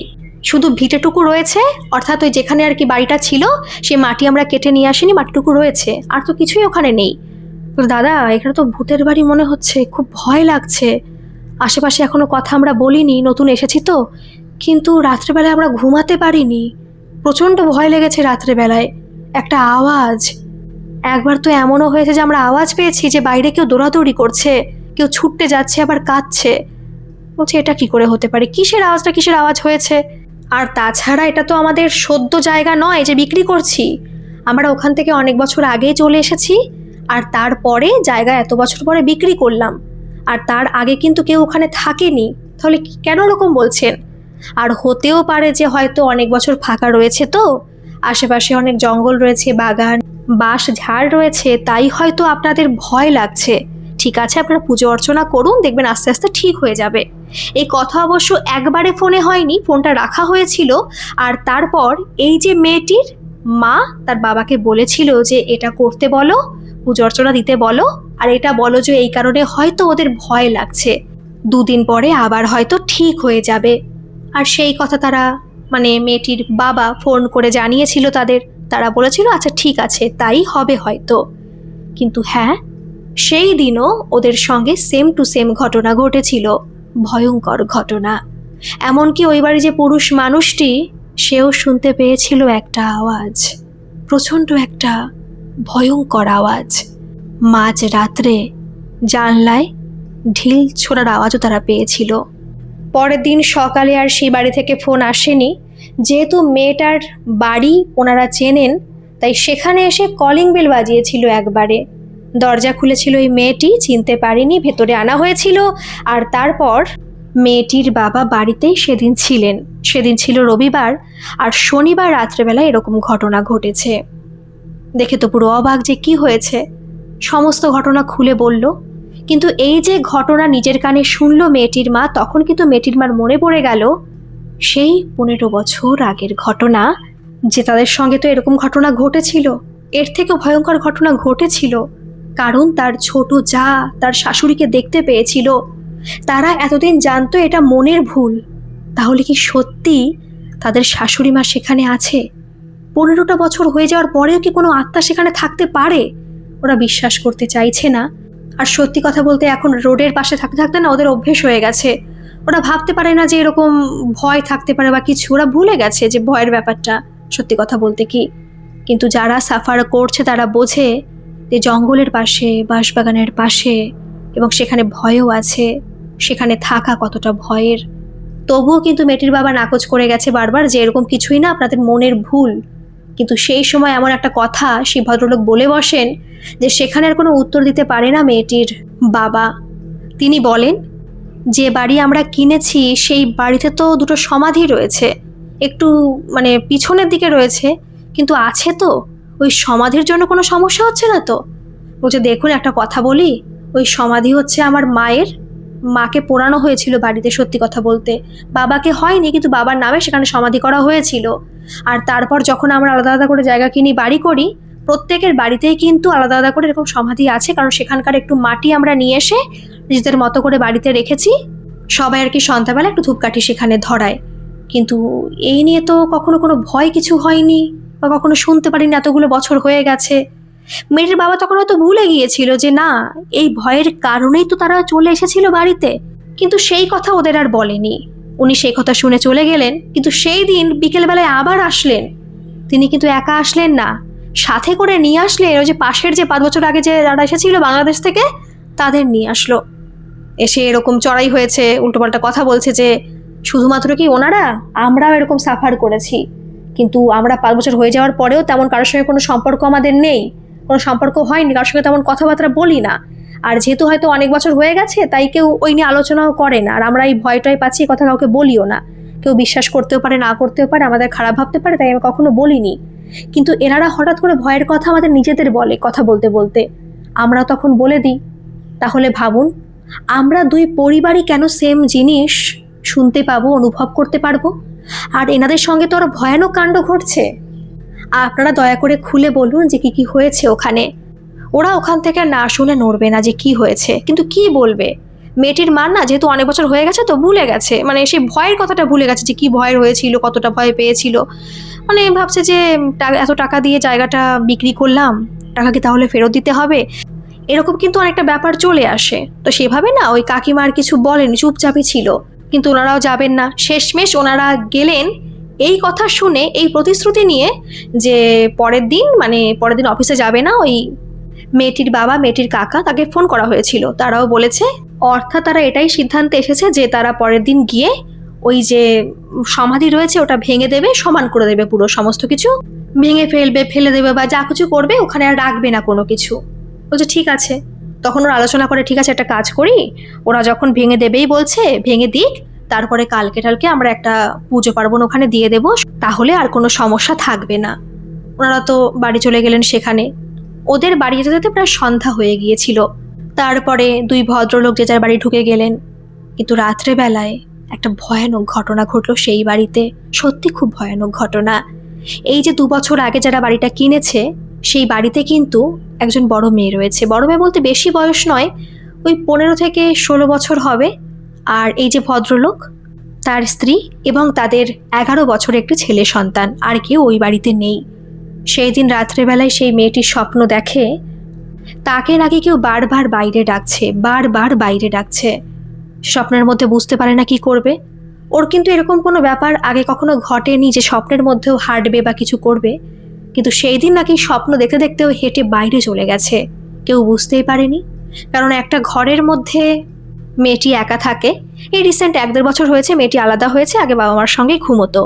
শুধু ভিটেটুকু রয়েছে, অর্থাৎ ওই যেখানে আর কি বাড়িটা ছিল সেই মাটি আমরা কেটে নিয়ে আসিনি, মাটিটুকু রয়েছে, আর তো কিছুই ওখানে নেই। দাদা এখানে তো ভূতের বাড়ি মনে হচ্ছে, খুব ভয় লাগছে। আশেপাশে এখনো কথা আমরা বলিনি, নতুন এসেছি তো, কিন্তু রাত্রেবেলায় আমরা ঘুমাতে পারিনি, প্রচণ্ড ভয় লেগেছে রাত্রেবেলায়। একটা আওয়াজ, একবার তো এমনও হয়েছে যে আমরা আওয়াজ পেয়েছি যে বাইরে কেউ দৌড়াদৌড়ি করছে, কেউ ছুটতে যাচ্ছে আবার কাঁদছে। বলছে এটা কি করে হতে পারে, কিসের আওয়াজ হয়েছে? আর তাছাড়া এটা তো আমাদের সদ্য জায়গা নয় যে বিক্রি করছি, আমরা ওখান থেকে অনেক বছর আগেই চলে এসেছি, আর তারপরে জায়গা এত বছর পরে বিক্রি করলাম, আর তার আগে কিন্তু কেউ ওখানে থাকেনি, তাহলে কেন ওরকম বলছেন? আর হতেও পারে যে হয়তো অনেক বছর ফাঁকা রয়েছে, তো আশেপাশে অনেক জঙ্গল রয়েছে, বাগান বাঁশ ঝাড় রয়েছে, তাই হয়তো আপনাদের ভয় লাগছে। ঠিক আছে, আপনারা পুজো অর্চনা করুন, দেখবেন আস্তে আস্তে ঠিক হয়ে যাবে। এই কথা অবশ্য একবারে ফোনে হয়নি, ফোনটা রাখা হয়েছিল। আর তারপর এই যে মেয়েটির মা তার বাবাকে বলেছিল যে এটা করতে বলো, পুজো অর্চনা দিতে বলো, আর এটা বলো যে এই কারণে হয়তো ওদের ভয় লাগছে, 2 দিন পরে আবার হয়তো ঠিক হয়ে যাবে। আর সেই কথা তারা, মানে মেয়েটির বাবা ফোন করে জানিয়েছিল তাদের, তারা বলেছিল আচ্ছা ঠিক আছে, তাই হবে হয়তো। কিন্তু হ্যাঁ, সেই দিনও ওদের সঙ্গে সেম টু সেম ঘটনা ঘটেছিল, ভয়ঙ্কর ঘটনা। এমনকি ওই বাড়ি যে পুরুষ মানুষটি, সেও শুনতে পেয়েছিল একটা আওয়াজ, প্রচণ্ড একটা ভয়ঙ্কর আওয়াজ। মাঝ রাত্রে জানলায় ঢিল ছোড়ার আওয়াজও তারা পেয়েছিল। পরের দিন সকালে আর সেই বাড়ি থেকে ফোন আসেনি, যেহেতু মেয়েটার বাড়ি ওনারা চেনেন, তাই সেখানে এসে কলিং বেল বাজিয়েছিল একবারে। দরজা খুলেছিল ওই মেয়েটি, চিনতে পারেনি, ভেতরে আনা হয়েছিল। আর তারপর মেয়েটির বাবা বাড়িতেই সেদিন ছিলেন, সেদিন ছিল রবিবার, আর শনিবার রাত্রেবেলা এরকম ঘটনা ঘটেছে। দেখে তো পুরো অবাক যে কি হয়েছে, সমস্ত ঘটনা খুলে বলল। কিন্তু এই যে ঘটনা নিজের কানে শুনলো মেয়েটির মা, তখন কিন্তু মেয়েটির মার মনে পড়ে গেল সেই 15 বছর আগের ঘটনা, যে তাদের সঙ্গে তো এরকম ঘটনা ঘটেছিল, এর থেকেও ভয়ঙ্কর ঘটনা ঘটেছিল। কারণ তার ছোট যা তার শাশুড়িকে দেখতে পেয়েছিল। তারা এতদিন জানতো এটা মনের ভুল, তাহলে কি সত্যি তাদের শাশুড়ি মা সেখানে আছে? 15টা বছর হয়ে যাওয়ার পরেও কি কোনো আত্মা সেখানে থাকতে পারে? ওরা বিশ্বাস করতে চাইছে না। আর সত্যি কথা বলতে এখন রোডের পাশে থাকতে থাকতে না ওদের অভ্যেস হয়ে গেছে, ওরা ভাবতে পারে না যে এরকম ভয় থাকতে পারে বা কিছু, ওরা ভুলে গেছে যে ভয়ের ব্যাপারটা, সত্যি কথা বলতে কি। কিন্তু যারা সাফার করছে তারা বোঝে যে জঙ্গলের পাশে, বাঁশবাগানের পাশে, এবং সেখানে ভয়ও আছে, সেখানে থাকা কতটা ভয়ের। তবুও কিন্তু মেয়েটির বাবা নাকচ করে গেছে বারবার যে এরকম কিছুই না, আপনাদের মনের ভুল। কিন্তু সেই সময় এমন একটা কথা সেই ভদ্রলোক বলে বসেন যে সেখানে আর কোনো উত্তর দিতে পারে না মেয়েটির বাবা। তিনি বলেন, যে বাড়ি আমরা কিনেছি সেই বাড়িতে তো 2টো সমাধি রয়েছে, একটু মানে পিছনের দিকে রয়েছে, কিন্তু আছে তো, ওই সমাধির জন্য কোনো সমস্যা হচ্ছে না তো? বলছে দেখুন একটা কথা বলি, ওই সমাধি হচ্ছে আমার মায়ের, মাকে পোড়ানো হয়েছিল বাড়িতে, সত্যি কথা বলতে বাবাকে হয়নি, কিন্তু বাবার নামে সেখানে সমাধি করা হয়েছিল। আর তারপর যখন আমরা আলাদা আলাদা করে জায়গা কিনি, বাড়ি করি, প্রত্যেকের বাড়িতেই কিন্তু আলাদা আলাদা করে এরকম সমাধি আছে, কারণ সেখানকার একটু মাটি আমরা নিয়ে এসে নিজেদের মতো করে বাড়িতে রেখেছি। সবাই আর কি সন্ধ্যাবেলা একটু ধূপকাঠি সেখানে ধরায়। কিন্তু এই নিয়ে তো কখনো কোনো ভয় কিছু হয়নি বা কখনো শুনতে পারিনি, এতগুলো বছর হয়ে গেছে। মেয়েটির বাবা তখন হয়তো ভুলে গিয়েছিল যে না, এই ভয়ের কারণেই তো তারা চলে এসেছিল বাড়িতে, কিন্তু সেই কথা ওদের আর বলেনি। উনি সেই কথা শুনে চলে গেলেন, কিন্তু সেই দিন বিকেলবেলায় আবার আসলেন। তিনি কিন্তু একা আসলেন না, সাথে করে নিয়ে আসলেন ওই যে পাশের যে 5 বছর আগে যে যারা এসেছিল বাংলাদেশ থেকে, তাদের নিয়ে আসলো। এসে এরকম চড়াই হয়েছে, উল্টোপাল্টা কথা বলছে যে শুধুমাত্র কি ওনারা, আমরাও এরকম সাফার করেছি, কিন্তু আমরা 5 বছর হয়ে যাওয়ার পরেও তেমন কারোর সঙ্গে কোনো সম্পর্ক আমাদের নেই, কোনো সম্পর্ক হয়নি, কারোর সঙ্গে তেমন কথাবার্তা বলি না। আর যেহেতু হয়তো অনেক বছর হয়ে গেছে, তাই কেউ ওই নিয়ে আলোচনাও করে না। আর আমরা এই ভয়টাই পাচ্ছি, কথা কাউকে বলিও না। কেউ বিশ্বাস করতেও পারে, না করতেও পারে, আমাদের খারাপ ভাবতে পারে, তাই আমি কখনো বলিনি। কিন্তু এনারা হঠাৎ করে ভয়ের কথা আমাদের নিজেদের বলে, কথা বলতে বলতে আমরা তখন বলে দিই। তাহলে ভাবুন, আমরা দুই পরিবারই কেন সেম জিনিস শুনতে পাবো, অনুভব করতে পারবো, আর এনাদের সঙ্গে তো আরো ভয়ানক কাণ্ড ঘটছে। আপনারা দয়া করে খুলে বলুন যে কি কি হয়েছে ওখানে। ওরা ওখান থেকে না শুনে নড়বে না যে কি হয়েছে, কিন্তু কি বলবে। মেয়েটির মা না, যেহেতু অনেক বছর হয়ে গেছে তো ভুলে গেছে, মানে সেই ভয়ের কথাটা ভুলে গেছে যে কি ভয় হয়েছিল, কতটা ভয় পেয়েছিল। মানে ভাবছে যে এত টাকা দিয়ে জায়গাটা বিক্রি করলাম, টাকা কি তাহলে ফেরত দিতে হবে, এরকম কিন্তু অনেকটা ব্যাপার চলে আসে। তো সেভাবে না ওই কাকিমার কিছু বলেনি, চুপচাপই ছিল। কিন্তু ওনারাও যাবেন না, শেষমেশ ওনারা গেলেন এই কথা শুনে, এই প্রতিশ্রুতি নিয়ে যে পরের দিন অফিসে যাবে না। ওই মেয়েটির বাবা, মেয়েটির কাকা, তাকে ফোন করা হয়েছিল, তারাও বলেছে, অর্থাৎ তারা এটাই সিদ্ধান্তে এসেছে যে তারা পরের দিন গিয়ে ওই যে সমাধি রয়েছে ওটা ভেঙে দেবে, সমান করে দেবে, পুরো সমস্ত কিছু ভেঙে ফেলে দেবে বা যা কিছু করবে, ওখানে আর রাখবে না কোনো কিছু। বলছে ঠিক আছে। তখন ওরা আলোচনা করে, ঠিক আছে একটা কাজ করি, ওরা যখন ভেঙে দেবেই বলছে ভেঙে দিক, তারপরে কালকে আমরা একটা পুজো পার্বণ ওখানে দিয়ে দেব, তাহলে আর কোনো সমস্যা থাকবে না। ওনারা তো বাড়ি চলে গেলেন। সেখানে ওদের বাড়ি যেতে যেতে প্রায় সন্ধ্যা হয়ে গিয়েছিল। তারপরে দুই ভদ্রলোক যে যার বাড়ি ঢুকে গেলেন। কিন্তু রাত্রেবেলায় একটা ভয়ানক ঘটনা ঘটলো সেই বাড়িতে, সত্যি খুব ভয়ানক ঘটনা। এই যে 2 বছর আগে যারা বাড়িটা কিনেছে, সেই বাড়িতে কিন্তু একজন বড় মেয়ে রয়েছে। বড় মেয়ে বলতে বেশি বয়স নয়, ওই 15 থেকে 16 বছর হবে। আর এই যে ভদ্রলোক, তার স্ত্রী এবং তাদের 11 বছরের একটি ছেলে সন্তান, আর কেউ ওই বাড়িতে নেই। সেই দিন রাত্রেবেলায় সেই মেয়েটির স্বপ্ন দেখে তাকে নাকি কেউ বারবার বাইরে ডাকছে। স্বপ্নের মধ্যে বুঝতে পারে না কি করবে। ওর কিন্তু এরকম কোনো ব্যাপার আগে কখনো ঘটেনি যে স্বপ্নের মধ্যেও হাঁটবে বা কিছু করবে, কিন্তু সেই দিন নাকি স্বপ্ন দেখতে দেখতেও হেঁটে বাইরে চলে গেছে। কেউ বুঝতেই পারেনি, কারণ একটা ঘরের মধ্যে মেয়েটি একা থাকে। এই রিসেন্ট 1-1.5 বছর হয়েছে মেয়েটি আলাদা হয়েছে, আগে বাবা মার সঙ্গে ঘুমোতো,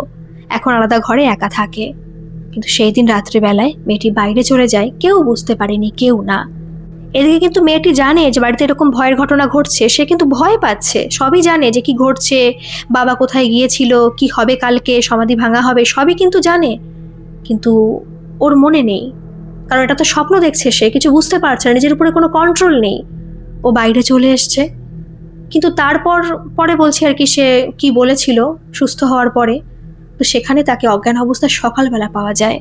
এখন আলাদা ঘরে একা থাকে। কিন্তু সেই দিন রাত্রিবেলায় মেয়েটি বাইরে চলে যায়, কেউ বুঝতে পারেনি, কেউ না। এদিকে কিন্তু মেয়েটি জানে যে বাড়িতে এরকম ভয়ের ঘটনা ঘটছে, সে কিন্তু ভয় পাচ্ছে, সবই জানে যে কি ঘটছে, বাবা কোথায় গিয়েছিল, কি হবে কালকে, সমাধি ভাঙা হবে, সবই কিন্তু জানে, কিন্তু ওর মনে নেই, কারণ এটা তো স্বপ্ন দেখছে, সে কিছু বুঝতে পারছে না, নিজের উপরে কোনো কন্ট্রোল নেই। ও বাইরে চলে এসছে, কিন্তু পরে বলছে আর কি, সে কি বলেছিল সুস্থ হওয়ার পরে, তো সেখানে তাকে অজ্ঞান অবস্থায় সকালবেলা পাওয়া যায়।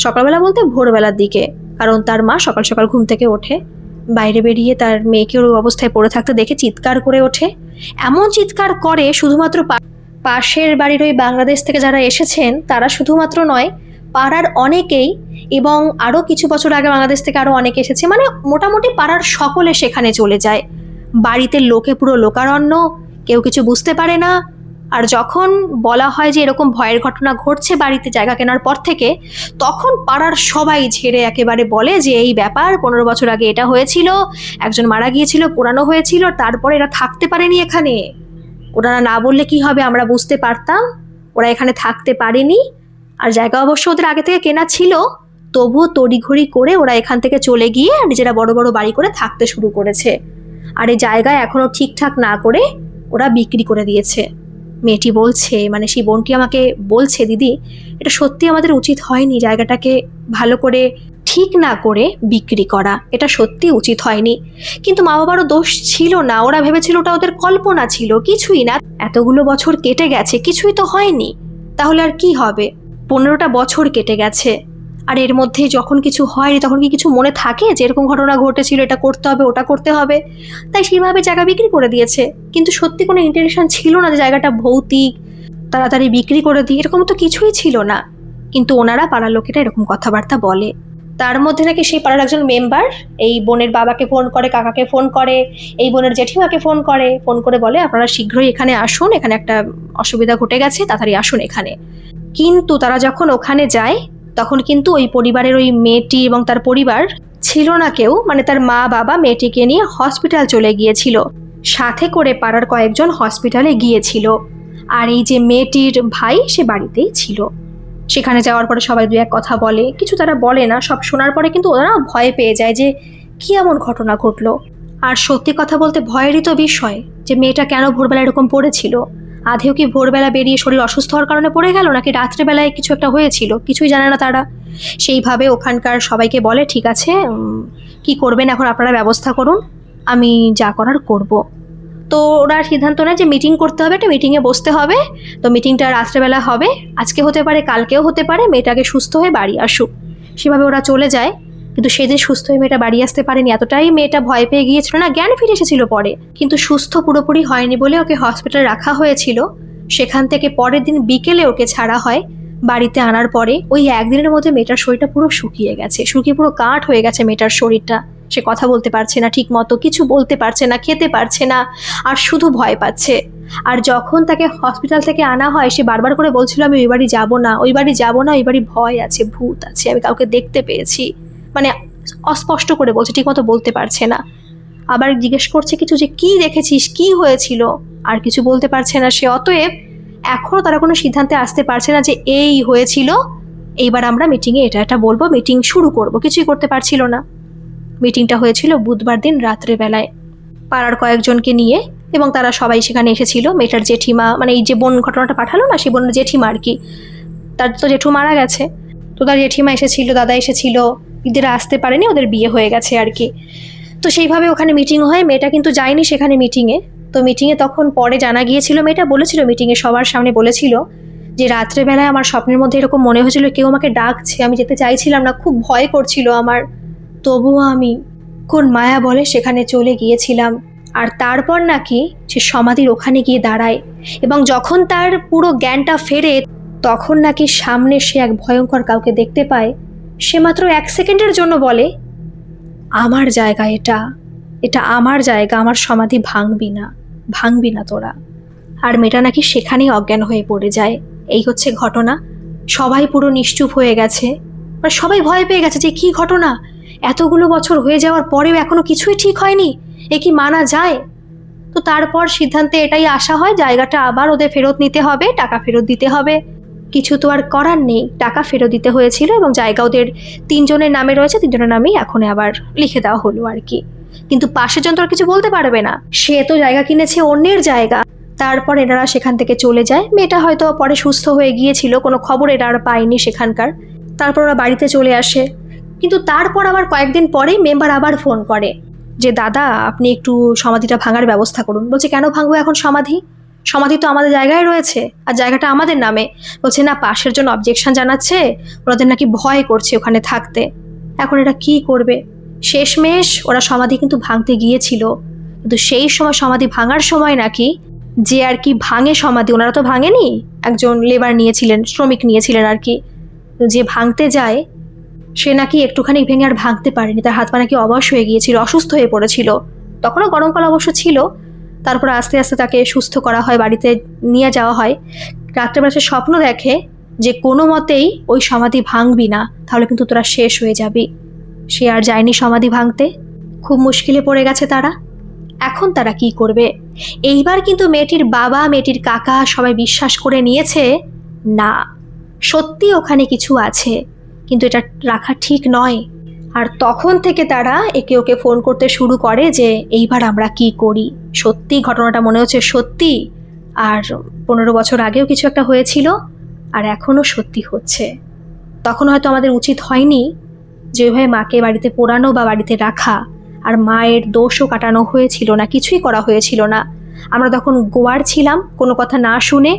সকালবেলা বলতে ভোরবেলার দিকে, কারণ তার মা সকাল সকাল ঘুম থেকে ওঠে, বাইরে বেরিয়ে তার মেয়েকে ওই অবস্থায় পড়ে থাকতে দেখে চিৎকার করে ওঠে। এমন চিৎকার করে শুধুমাত্র পাশের বাড়ির ওই বাংলাদেশ থেকে যারা এসেছেন তারা শুধুমাত্র নয়, পাড়ার অনেকেই, এবং আরও কিছু বছর আগে বাংলাদেশ থেকে আরও অনেকে এসেছে, মানে মোটামুটি পাড়ার সকলে সেখানে চলে যায়। বাড়িতে লোকে পুরো লোকারণ্য, কেউ কিছু বুঝতে পারে না। আর যখন বলা হয় যে এরকম ভয়ের ঘটনা ঘটছে বাড়িতে জায়গা কেনার পর থেকে, তখন পাড়ার সবাই ঝেড়ে একেবারে বলে যে এই ব্যাপার, 15 বছর আগে এটা হয়েছিল, একজন মারা গিয়েছিল, পোড়ানো হয়েছিল, তারপরে এরা থাকতে পারেনি এখানে। ওরা না বললে কি হবে, আমরা বুঝতে পারতাম, ওরা এখানে থাকতে পারেনি। আর জায়গা অবশ্য ওদের আগে থেকে কেনা ছিল, তবুও তড়িঘড়ি করে ওরা এখান থেকে চলে গিয়ে নিজেরা বড় বড় বাড়ি করে থাকতে শুরু করেছে। আর এই জায়গায় এখনো ঠিকঠাক না করে ওরা বিক্রি করে দিয়েছে। মেয়েটি বলছে, মানে সেই বোনটি আমাকে বলছে, দিদি এটা সত্যি আমাদের উচিত হয়নি, জায়গাটাকে ভালো করে ঠিক না করে বিক্রি করা, এটা সত্যি উচিত হয়নি। কিন্তু মা বাবারও দোষ ছিল না, ওরা ভেবেছিল ওটা ওদের কল্পনা ছিল, কিছুই না। এতগুলো বছর কেটে গেছে, কিছুই তো হয়নি, তাহলে আর কি হবে? 15টা বছর কেটে গেছে, আর এর মধ্যে যখন কিছু হয়নি তখন কি কিছু মনে থাকে যে এরকম ঘটনা ঘটেছিল, এটা করতে হবে ওটা করতে হবে? তাই সেইভাবে জায়গা বিক্রি করে দিয়েছে। কিন্তু সত্যি কোনো ইন্টেনশন ছিল না যে জায়গাটা ভৌতিক, তাড়াতাড়ি বিক্রি করে দিই, এরকম তো কিছুই ছিল না। কিন্তু ওনারা পাড়ার লোকেরা এরকম কথাবার্তা বলে। তার মধ্যে নাকি সেই পাড়ার একজন মেম্বার এই বোনের বাবাকে ফোন করে, কাকাকে ফোন করে, এই বোনের জেঠিমাকে ফোন করে বলে আপনারা শীঘ্রই এখানে আসুন, এখানে একটা অসুবিধা ঘটে গেছে, তাড়াতাড়ি আসুন এখানে। কিন্তু তারা যখন ওখানে যায় তখন কিন্তু ওই পরিবারের ওই মেয়েটি এবং তার পরিবার ছিল না কেউ, মানে তার মা বাবা মেয়েটিকে নিয়ে হসপিটাল চলে গিয়েছিল, সাথে করে পাড়ার কয়েকজন হসপিটালে গিয়েছিল, আর এই যে মেয়েটির ভাই সে বাড়িতেই ছিল। সেখানে যাওয়ার পরে সবাই দু এক কথা বলে, কিছু তারা বলে না, সব শোনার পরে কিন্তু ওরা ভয় পেয়ে যায় যে কি এমন ঘটনা ঘটলো। আর সত্যি কথা বলতে ভয়েরই তো বিষয় যে মেয়েটা কেন ভোরবেলা এরকম পড়েছিল। আধেও কি ভোরবেলা বেরিয়ে শরীর অসুস্থ হওয়ার কারণে পড়ে গেল, নাকি রাত্রেবেলায় কিছু একটা হয়েছিল, কিছুই জানে না তারা। সেইভাবে ওখানকার সবাইকে বলে ঠিক আছে, কি করবেন এখন আপনারা ব্যবস্থা করুন, আমি যা করার করব। তো ওরা সিদ্ধান্ত নেয় যে মিটিং করতে হবে, একটা মিটিংয়ে বসতে হবে। তো মিটিংটা রাত্রেবেলা হবে, আজকে হতে পারে কালকেও হতে পারে, মেয়েটাকে সুস্থ হয়ে বাড়ি আসুক। সেভাবে ওরা চলে যায়। কিন্তু সেদিন সুস্থ হয়ে মেয়েটা বাড়ি আসতে পারেনি, এতটাই মেয়েটা ভয় পেয়ে গিয়েছিল না, জ্ঞান ফিরে এসেছিল পরে, কিন্তু সুস্থ পুরোপুরি হয়নি বলে ওকে হসপিটালে রাখা হয়েছিল। সেখান থেকে পরের দিন বিকেলে ওকে ছাড়া হয়। বাড়িতে আনার পরে ওই একদিনের মধ্যে মেয়েটার শরীরটা পুরো শুকিয়ে গেছে, শুকিয়ে পুরো কাঠ হয়ে গেছে মেয়েটার শরীরটা। সে কথা বলতে পারছে না ঠিক মতো, কিছু বলতে পারছে না, খেতে পারছে না, আর শুধু ভয় পাচ্ছে। আর যখন তাকে হসপিটাল থেকে আনা হয় সে বারবার করে বলছিল আমি ওই বাড়ি যাবো না, ওই বাড়ি যাবো না, ওই বাড়ি ভয় আছে, ভূত আছে, আমি কাউকে দেখতে পেয়েছি, মানে অস্পষ্ট করে বলছে, ঠিক মতো বলতে পারছে না। আবার জিজ্ঞেস করছে কিছু যে কি দেখেছিস, কি হয়েছিল, আর কিছু বলতে পারছে না সে। অতএব এখনও তারা কোনো সিদ্ধান্তে আসতে পারছে না যে এই হয়েছিল, এইবার আমরা মিটিংয়ে এটা বলবো, মিটিং শুরু করব, কিছুই করতে পারছিল না। মিটিংটা হয়েছিল বুধবার দিন রাত্রেবেলায় পাড়ার কয়েকজনকে নিয়ে, এবং তারা সবাই সেখানে এসেছিল। মেয়েটার জেঠিমা, মানে এই যে বোন ঘটনাটা পাঠালো না, সেই বোনের জেঠিমা আর কি, তার তো জেঠু মারা গেছে, তো তার জেঠিমা এসেছিল, দাদা এসেছিল, দিদিরা আসতে পারেনি, ওদের বিয়ে হয়ে গেছে আর কি। তো সেইভাবে ওখানে মিটিং হয়, মেয়েটা কিন্তু যায়নি সেখানে মিটিংয়ে। তো মিটিংয়ে তখন পরে জানা গিয়েছিল, মেয়েটা বলেছিল মিটিংয়ে সবার সামনে বলেছিল যে রাত্রেবেলায় আমার স্বপ্নের মধ্যে এরকম মনে হয়েছিল কেউ আমাকে ডাকছে, আমি যেতে চাইছিলাম না, খুব ভয় করছিল আমার, তবুও আমি কোন মায়া বলে সেখানে চলে গিয়েছিলাম। আর তারপর নাকি সে সমাধির ওখানে গিয়ে দাঁড়ায়, এবং যখন তার পুরো জ্ঞানটা ফেরে তখন নাকি সামনে সে এক ভয়ঙ্কর কাউকে দেখতে পায়। সে মাত্র 1 সেকেন্ডের জন্য বলে আমার জায়গা এটা, এটা আমার জায়গা, আমার সমাধি ভাঙবি না, ভাঙবি না তোরা। আর মেয়েটা নাকি সেখানেই অজ্ঞান হয়ে পড়ে যায়। এই হচ্ছে ঘটনা। সবাই পুরো নিশ্চুপ হয়ে গেছে, মানে সবাই ভয় পেয়ে গেছে যে কি ঘটনা, এতগুলো বছর হয়ে যাওয়ার পরেও এখনো কিছুই ঠিক হয়নি, এ কি মানা যায়? তো তারপর সিদ্ধান্তে এটাই আসা হয় জায়গাটা আবার ওদের ফেরত নিতে হবে, টাকা ফেরত দিতে হবে। কিছু তো আর করার নেই, টাকা ফেরত দিতে হয়েছিল, এবং জায়গা ওদের 3 জনের নামে রয়েছে, 3 জনের নামেই এখন আবার লিখে দেওয়া হলো আর কি। কিন্তু পাশের জন তো আর কিছু বলতে পারবে না, সে তো জায়গা কিনেছে অন্যের জায়গা। তারপর এনারা সেখান থেকে চলে যায়। মেয়েটা হয়তো পরে সুস্থ হয়ে গিয়েছিল, কোনো খবর এরা আর পায়নি সেখানকার। তারপর ওরা বাড়িতে চলে আসে। কিন্তু তারপর আবার কয়েকদিন পরেই মেম্বার আবার ফোন করে যে দাদা আপনি একটু সমাধিটা ভাঙার ব্যবস্থা করুন। বলছে কেন ভাঙবো এখন সমাধি, সমাধি তো আমাদের জায়গায় রয়েছে, আর জায়গাটা আমাদের নামে। বলছে না, পাশের জন্য অবজেকশন জানাচ্ছে, ওদের নাকি ভয় করছে ওখানে থাকতে। এখন এটা কি করবে? শেষমেশ ওরা সমাধি কিন্তু ভাঙতে গিয়েছিল, কিন্তু সেই সময় সমাধি ভাঙার সময় নাকি যে আর কি ভাঙে সমাধি, ওনারা তো ভাঙেনি, একজন লেবার নিয়েছিলেন, শ্রমিক নিয়েছিলেন আর কি, যে ভাঙতে যায় সে নাকি একটুখানি ভেঙে আর ভাঙতে পারেনি, তার হাত পা নাকি অবশ হয়ে গিয়েছিল, অসুস্থ হয়ে পড়েছিল। তখনও গরমকাল অবশ্য ছিল। তারপর আস্তে আস্তে তাকে সুস্থ করা হয়, বাড়িতে নিয়ে যাওয়া হয়। রাত্রেবেলা সে স্বপ্ন দেখে যে কোনো মতেই ওই সমাধি ভাঙবি না, তাহলে কিন্তু তোরা শেষ হয়ে যাবি। সে আর যায়নি সমাধি ভাঙতে। খুব মুশকিলে পড়ে গেছে তারা। এখন তারা কি করবে? এইবার কিন্তু মেয়েটির বাবা, মেয়েটির কাকা সবাই বিশ্বাস করে নিয়েছে না, সত্যি ওখানে কিছু আছে, কিন্তু এটা রাখা ঠিক নয়। আর তখন থেকে তারা একে ওকে ফোন করতে শুরু করে যে এইবার আমরা কি করি, সত্যি ঘটনাটা মনে হচ্ছে সত্যি, আর 15 বছর আগেও কিছু একটা হয়েছিল, আর এখনও সত্যি হচ্ছে। তখন হয়তো আমাদের উচিত হয়নি, যেভাবে মাকে বাড়িতে পোড়ানো বা বাড়িতে রাখা, আর মায়ের দোষও কাটানো হয়েছিল না, কিছুই করা হয়েছিল না। আমরা তখন গোয়ার ছিলাম, কোনো কথা না শুনে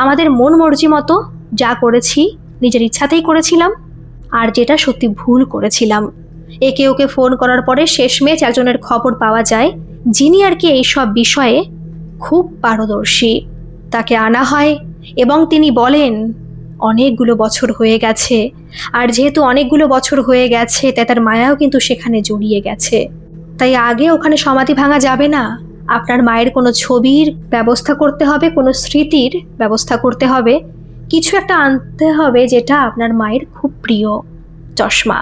আমাদের মন মর্জি মতো যা করেছি নিজের ইচ্ছাতেই করেছিলাম, আর যেটা সত্যি ভুল করেছিলাম। একে ওকে ফোন করার পরে শেষমেশ একজনের খবর পাওয়া যায় যিনি আর কি এইসব বিষয়ে খুব পারদর্শী। তাকে আনা হয় এবং তিনি বলেন অনেকগুলো বছর হয়ে গেছে, আর যেহেতু অনেকগুলো বছর হয়ে গেছে তাই তার মায়াও কিন্তু সেখানে জড়িয়ে গেছে। তাই আগে ওখানে সমাধি ভাঙা যাবে না, আপনার মায়ের কোনো ছবির ব্যবস্থা করতে হবে, কোনো স্মৃতির ব্যবস্থা করতে হবে, কিছু একটা আনতে হবে যেটা আপনার মায়ের খুব প্রিয়, চশমা।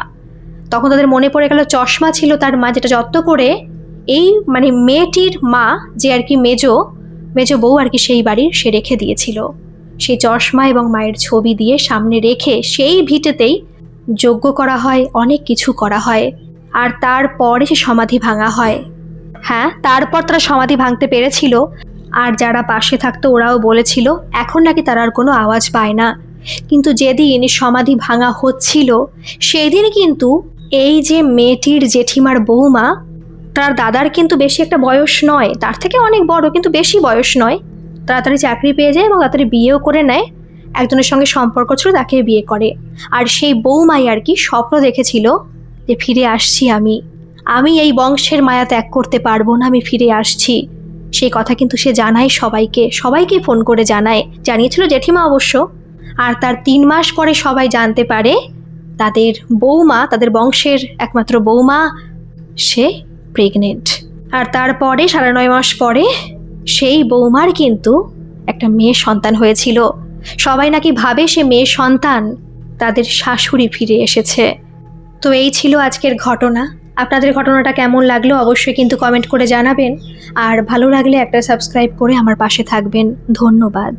তখন তাদের মনে পড়ে গেল চশমা ছিল তার মা, যেটা যত্ন করে এই মেয়েটির মা, যে আর কি মেজো বউ আর কি সেই বাড়ির, সে রেখে দিয়েছিল। সেই চশমা এবং মায়ের ছবি দিয়ে সামনে রেখে সেই ভিটেতেই যজ্ঞ করা হয়, অনেক কিছু করা হয়, আর তারপরে সে সমাধি ভাঙা হয়। হ্যাঁ, তারপর তারা সমাধি ভাঙতে পেরেছিল। আর যারা পাশে থাকতো ওরাও বলেছিল এখন নাকি তারা আর কোনো আওয়াজ পায় না। কিন্তু যেদিন সমাধি ভাঙা হচ্ছিল সেই দিন কিন্তু এই যে মেয়েটির জেঠিমার বৌমা, তার দাদার কিন্তু বেশি একটা বয়স নয়, তার থেকে অনেক বড় কিন্তু বেশি বয়স নয়, তাড়াতাড়ি চাকরি পেয়ে যায় এবং তাড়াতাড়ি বিয়েও করে নেয়। একজনের সঙ্গে সম্পর্ক ছিল, তাকে বিয়ে করে। আর সেই বৌমাই আর কি স্বপ্ন দেখেছিল যে ফিরে আসছি আমি এই বংশের মায়া ত্যাগ করতে পারবো না, আমি ফিরে আসছি। সেই কথা কিন্তু সে জানায় সবাইকে ফোন করে জানিয়েছিল জেঠিমা অবশ্য। আর তার 3 মাস পরে সবাই জানতে পারে তাদের বৌমা, তাদের বংশের একমাত্র বৌমা, সে প্রেগনেন্ট। আর তারপরে 9.5 মাস পরে সেই বৌমার কিন্তু একটা মেয়ে সন্তান হয়েছিল। সবাই নাকি ভাবে সে মেয়ে সন্তান তাদের শাশুড়ি ফিরে এসেছে। তো এই ছিল আজকের ঘটনা। আপনাদের ঘটনাটা কেমন লাগলো অবশ্যই কিন্তু কমেন্ট করে জানাবেন, আর ভালো লাগলে একটা সাবস্ক্রাইব করে আমার পাশে থাকবেন। ধন্যবাদ।